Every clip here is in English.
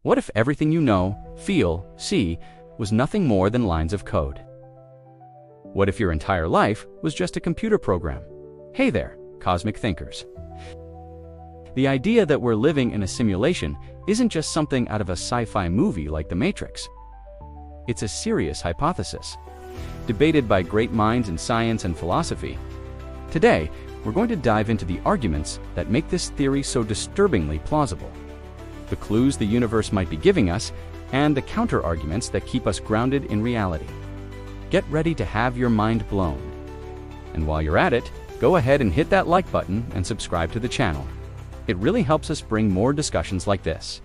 What if everything you know, feel, see was nothing more than lines of code? What if your entire life was just a computer program? Hey there, cosmic thinkers. The idea that we're living in a simulation isn't just something out of a sci-fi movie like The Matrix. It's a serious hypothesis, debated by great minds in science and philosophy. Today, we're going to dive into the arguments that make this theory so disturbingly plausible, the clues the universe might be giving us, and the counter-arguments that keep us grounded in reality. Get ready to have your mind blown. And while you're at it, go ahead and hit that like button and subscribe to the channel. It really helps us bring more discussions like this.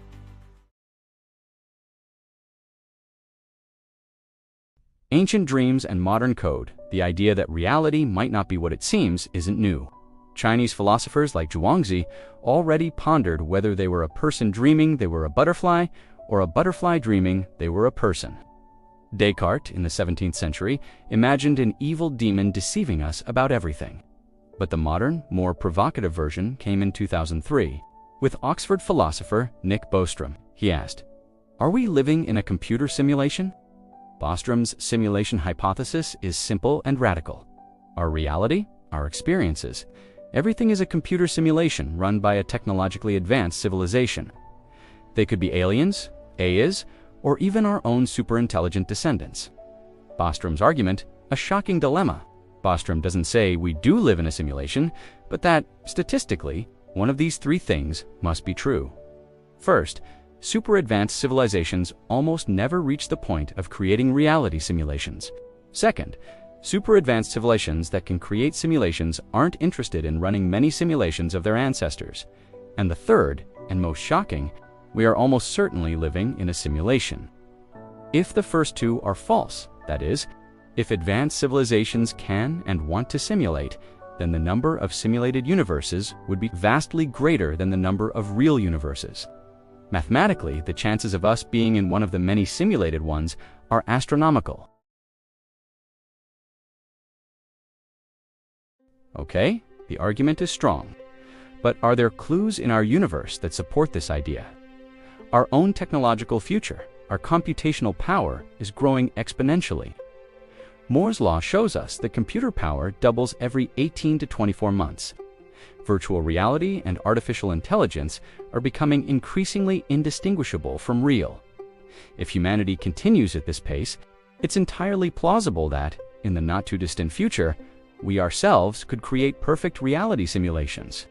Ancient dreams and modern code, the idea that reality might not be what it seems, isn't new. Chinese philosophers like Zhuangzi already pondered whether they were a person dreaming they were a butterfly, or a butterfly dreaming they were a person. Descartes, in the 17th century, imagined an evil demon deceiving us about everything. But the modern, more provocative version came in 2003. With Oxford philosopher Nick Bostrom, he asked, "Are we living in a computer simulation?" Bostrom's simulation hypothesis is simple and radical. Our reality, our experiences, everything is a computer simulation run by a technologically advanced civilization. They could be aliens, AIs, or even our own superintelligent descendants. Bostrom's argument, a shocking dilemma. Bostrom doesn't say we do live in a simulation, but that, statistically, one of these three things must be true. First, super-advanced civilizations almost never reach the point of creating reality simulations. Second, super-advanced civilizations that can create simulations aren't interested in running many simulations of their ancestors. And the third, and most shocking, we are almost certainly living in a simulation. If the first two are false, that is, if advanced civilizations can and want to simulate, then the number of simulated universes would be vastly greater than the number of real universes. Mathematically, the chances of us being in one of the many simulated ones are astronomical. Okay, the argument is strong. But are there clues in our universe that support this idea? Our own technological future, our computational power, is growing exponentially. Moore's law shows us that computer power doubles every 18 to 24 months. Virtual reality and artificial intelligence are becoming increasingly indistinguishable from real. If humanity continues at this pace, it's entirely plausible that, in the not-too-distant future, we ourselves could create perfect reality simulations.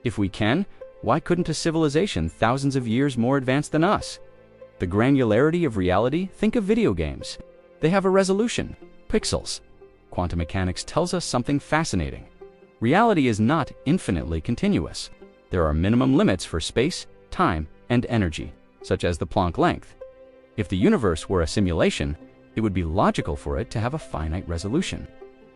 If we can, why couldn't a civilization thousands of years more advanced than us? The granularity of reality, think of video games. They have a resolution, pixels. Quantum mechanics tells us something fascinating. Reality is not infinitely continuous. There are minimum limits for space, time, and energy, such as the Planck length. If the universe were a simulation, it would be logical for it to have a finite resolution.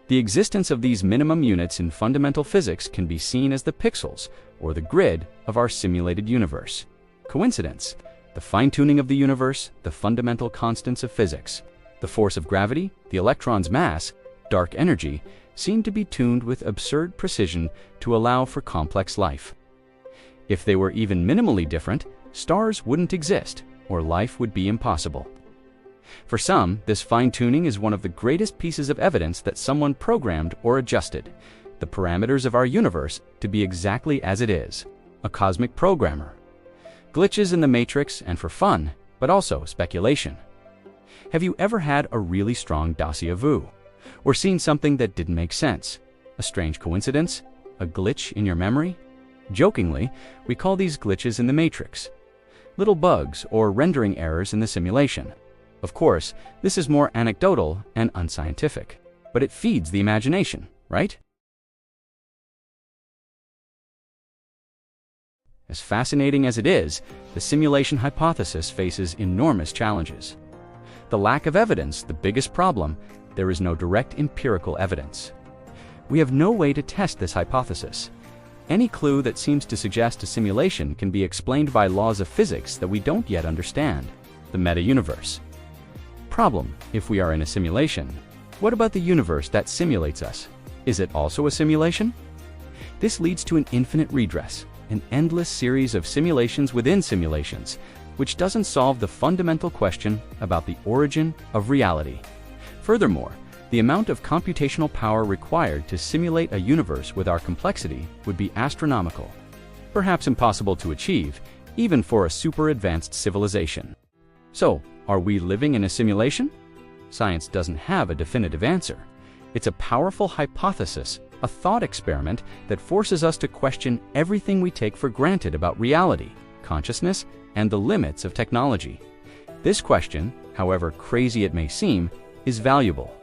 The existence of these minimum units in fundamental physics can be seen as the pixels, or the grid, of our simulated universe. Coincidence? The fine-tuning of the universe, the fundamental constants of physics, the force of gravity, the electron's mass, dark energy, seem to be tuned with absurd precision to allow for complex life. If they were even minimally different, stars wouldn't exist, or life would be impossible. For some, this fine-tuning is one of the greatest pieces of evidence that someone programmed or adjusted the parameters of our universe to be exactly as it is, a cosmic programmer. Glitches in the matrix, and for fun, but also speculation. Have you ever had a really strong déjà vu? Or seen something that didn't make sense? A strange coincidence? A glitch in your memory? Jokingly, we call these glitches in the matrix little bugs or rendering errors in the simulation. Of course, this is more anecdotal and unscientific, but it feeds the imagination, right? As fascinating as it is, the simulation hypothesis faces enormous challenges. The lack of evidence, the biggest problem. There is no direct empirical evidence. We have no way to test this hypothesis. Any clue that seems to suggest a simulation can be explained by laws of physics that we don't yet understand, the meta-universe. Problem: if we are in a simulation, what about the universe that simulates us? Is it also a simulation? This leads to an infinite redress, an endless series of simulations within simulations, which doesn't solve the fundamental question about the origin of reality. Furthermore, the amount of computational power required to simulate a universe with our complexity would be astronomical, perhaps impossible to achieve, even for a super-advanced civilization. So, are we living in a simulation? Science doesn't have a definitive answer. It's a powerful hypothesis, a thought experiment that forces us to question everything we take for granted about reality, consciousness, and the limits of technology. This question, however crazy it may seem, is valuable.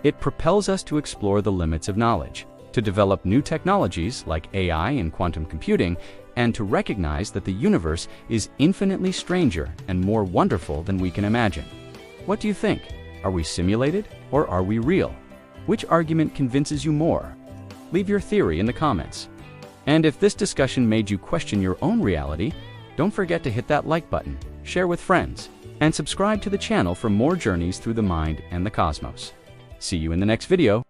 It propels us to explore the limits of knowledge, to develop new technologies like AI and quantum computing, and to recognize that the universe is infinitely stranger and more wonderful than we can imagine. What do you think? Are we simulated or are we real? Which argument convinces you more? Leave your theory in the comments. And if this discussion made you question your own reality, don't forget to hit that like button, share with friends, and subscribe to the channel for more journeys through the mind and the cosmos. See you in the next video.